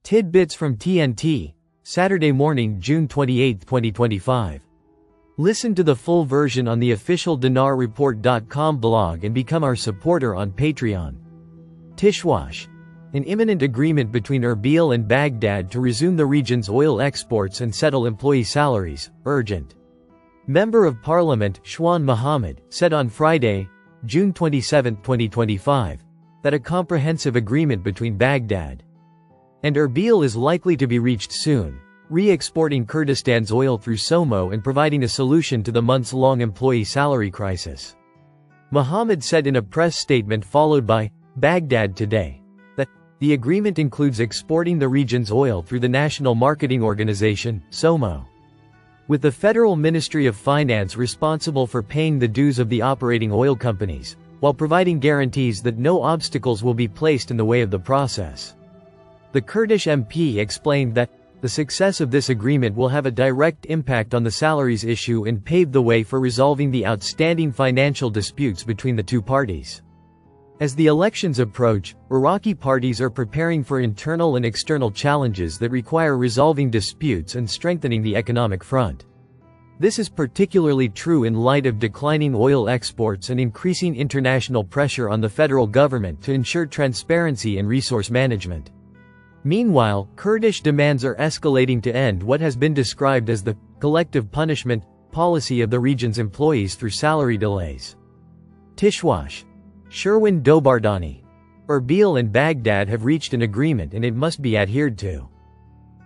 Tidbits from TNT, Saturday morning, June 28, 2025. Listen to the full version on the official dinarreport.com blog and become our supporter on Patreon. Tishwash. An imminent agreement between Erbil and Baghdad to resume the region's oil exports and settle employee salaries, urgent. Member of Parliament, Shwan Mohammed, said on Friday, June 27, 2025, that a comprehensive agreement between Baghdad and Erbil is likely to be reached soon, re-exporting Kurdistan's oil through SOMO and providing a solution to the months-long employee salary crisis. Mohammed said in a press statement followed by Baghdad Today that the agreement includes exporting the region's oil through the National Marketing Organization, SOMO, with the Federal Ministry of Finance responsible for paying the dues of the operating oil companies, while providing guarantees that no obstacles will be placed in the way of the process. The Kurdish MP explained that the success of this agreement will have a direct impact on the salaries issue and pave the way for resolving the outstanding financial disputes between the two parties. As the elections approach, Iraqi parties are preparing for internal and external challenges that require resolving disputes and strengthening the economic front. This is particularly true in light of declining oil exports and increasing international pressure on the federal government to ensure transparency and resource management. Meanwhile, Kurdish demands are escalating to end what has been described as the collective punishment policy of the region's employees through salary delays. Tishwash. Sherwin Dobardani. Erbil and Baghdad have reached an agreement and it must be adhered to.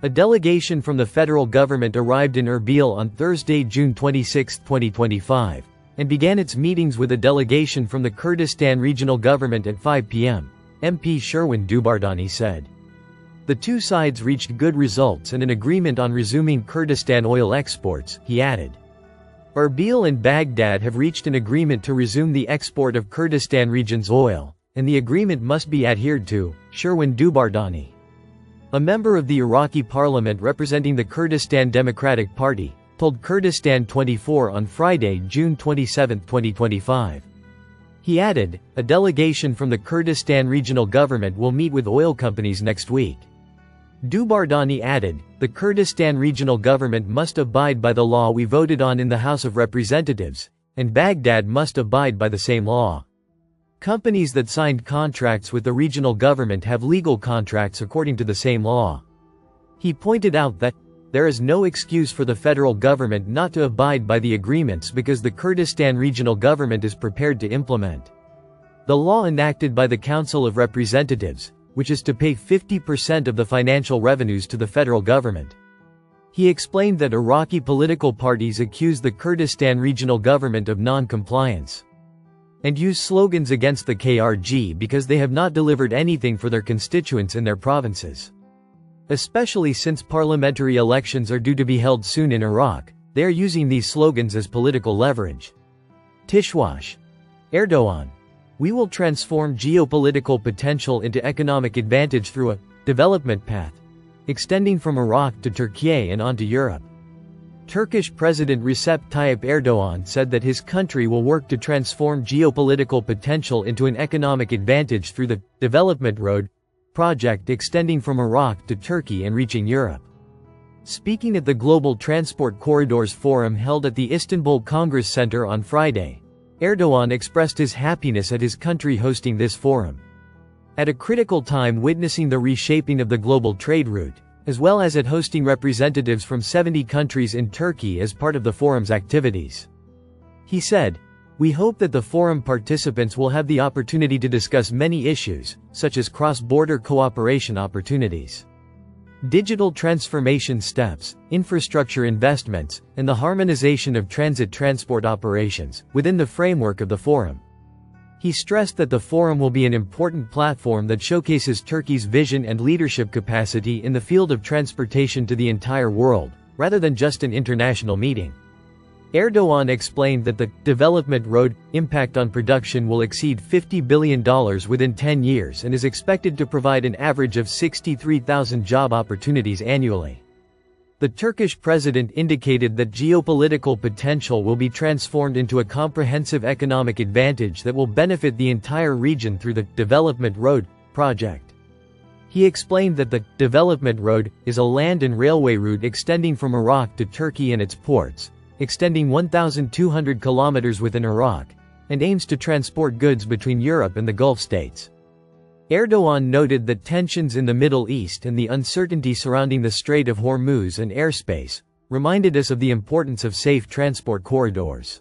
A delegation from the federal government arrived in Erbil on Thursday, June 26, 2025, and began its meetings with a delegation from the Kurdistan Regional Government at 5 p.m., MP Sherwin Dobardani said. The two sides reached good results and an agreement on resuming Kurdistan oil exports, he added. Erbil and Baghdad have reached an agreement to resume the export of Kurdistan region's oil, and the agreement must be adhered to, Sherwin Dobardani, a member of the Iraqi parliament representing the Kurdistan Democratic Party, told Kurdistan 24 on Friday, June 27, 2025. He added, a delegation from the Kurdistan regional government will meet with oil companies next week. Dobardani added, the Kurdistan regional government must abide by the law we voted on in the House of Representatives, and Baghdad must abide by the same law. Companies that signed contracts with the regional government have legal contracts according to the same law. He pointed out that there is no excuse for the federal government not to abide by the agreements because the Kurdistan regional government is prepared to implement the law enacted by the Council of Representatives, which is to pay 50% of the financial revenues to the federal government. He explained that Iraqi political parties accuse the Kurdistan regional government of non-compliance and use slogans against the KRG because they have not delivered anything for their constituents in their provinces. Especially since parliamentary elections are due to be held soon in Iraq, they are using these slogans as political leverage. Tishwash. Erdogan. We will transform geopolitical potential into economic advantage through a development path extending from Iraq to Turkey and onto Europe. Turkish President Recep Tayyip Erdogan said that his country will work to transform geopolitical potential into an economic advantage through the development road project extending from Iraq to Turkey and reaching Europe. Speaking at the Global Transport Corridors Forum held at the Istanbul Congress Center on Friday, Erdogan expressed his happiness at his country hosting this forum. At a critical time witnessing the reshaping of the global trade route, as well as at hosting representatives from 70 countries in Turkey as part of the forum's activities. He said, we hope that the forum participants will have the opportunity to discuss many issues, such as cross-border cooperation opportunities, digital transformation steps, infrastructure investments, and the harmonization of transit transport operations, within the framework of the forum. He stressed that the forum will be an important platform that showcases Turkey's vision and leadership capacity in the field of transportation to the entire world, rather than just an international meeting. Erdogan explained that the development road impact on production will exceed $50 billion within 10 years and is expected to provide an average of 63,000 job opportunities annually. The Turkish president indicated that geopolitical potential will be transformed into a comprehensive economic advantage that will benefit the entire region through the development road project. He explained that the development road is a land and railway route extending from Iraq to Turkey and its ports, extending 1,200 kilometers within Iraq, and aims to transport goods between Europe and the Gulf states. Erdogan noted that tensions in the Middle East and the uncertainty surrounding the Strait of Hormuz and airspace reminded us of the importance of safe transport corridors,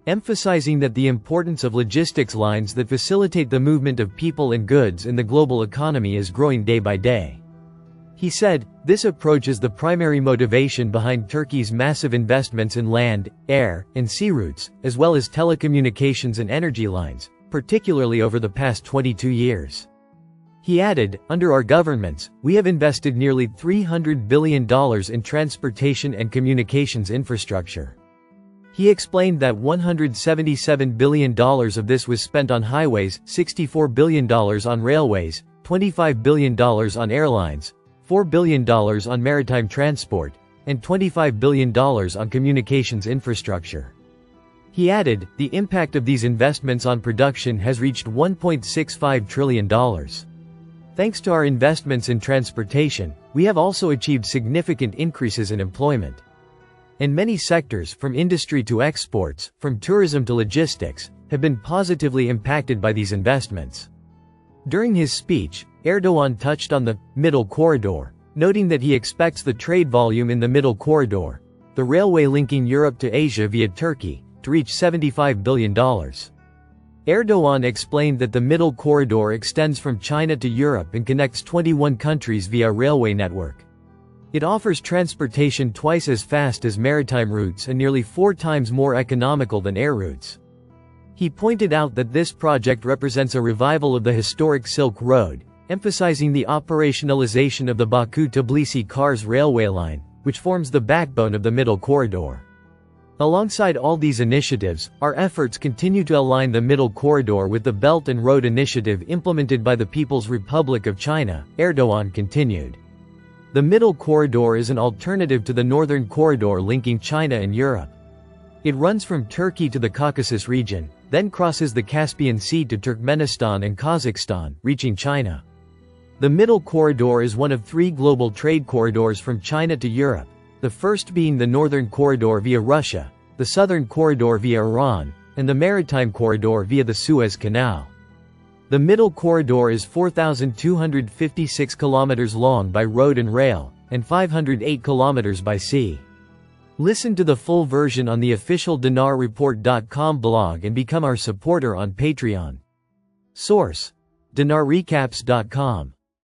emphasizing that the importance of logistics lines that facilitate the movement of people and goods in the global economy is growing day by day. He said, "This approach is the primary motivation behind Turkey's massive investments in land, air, and sea routes, as well as telecommunications and energy lines, particularly over the past 22 years. He added, "Under our governments, we have invested nearly $300 billion in transportation and communications infrastructure." He explained that $177 billion of this was spent on highways, $64 billion on railways, $25 billion on airlines, $4 billion on maritime transport, and $25 billion on communications infrastructure. He added, "The impact of these investments on production has reached $1.65 trillion. Thanks to our investments in transportation, we have also achieved significant increases in employment. And many sectors, from industry to exports, from tourism to logistics, have been positively impacted by these investments." During his speech, Erdogan touched on the Middle Corridor, noting that he expects the trade volume in the Middle Corridor, the railway linking Europe to Asia via Turkey, to reach $75 billion. Erdogan explained that the Middle Corridor extends from China to Europe and connects 21 countries via a railway network. It offers transportation twice as fast as maritime routes and nearly 4 times more economical than air routes. He pointed out that this project represents a revival of the historic Silk Road, emphasizing the operationalization of the Baku-Tbilisi-Kars railway line, which forms the backbone of the Middle Corridor. Alongside all these initiatives, our efforts continue to align the Middle Corridor with the Belt and Road Initiative implemented by the People's Republic of China, Erdogan continued. The Middle Corridor is an alternative to the Northern Corridor linking China and Europe. It runs from Turkey to the Caucasus region, then crosses the Caspian Sea to Turkmenistan and Kazakhstan, reaching China. The Middle Corridor is one of 3 global trade corridors from China to Europe, the first being the Northern Corridor via Russia, the Southern Corridor via Iran, and the Maritime Corridor via the Suez Canal. The Middle Corridor is 4,256 kilometers long by road and rail, and 508 kilometers by sea. Listen to the full version on the official dinarreport.com blog and become our supporter on Patreon. Source: dinarrecaps.com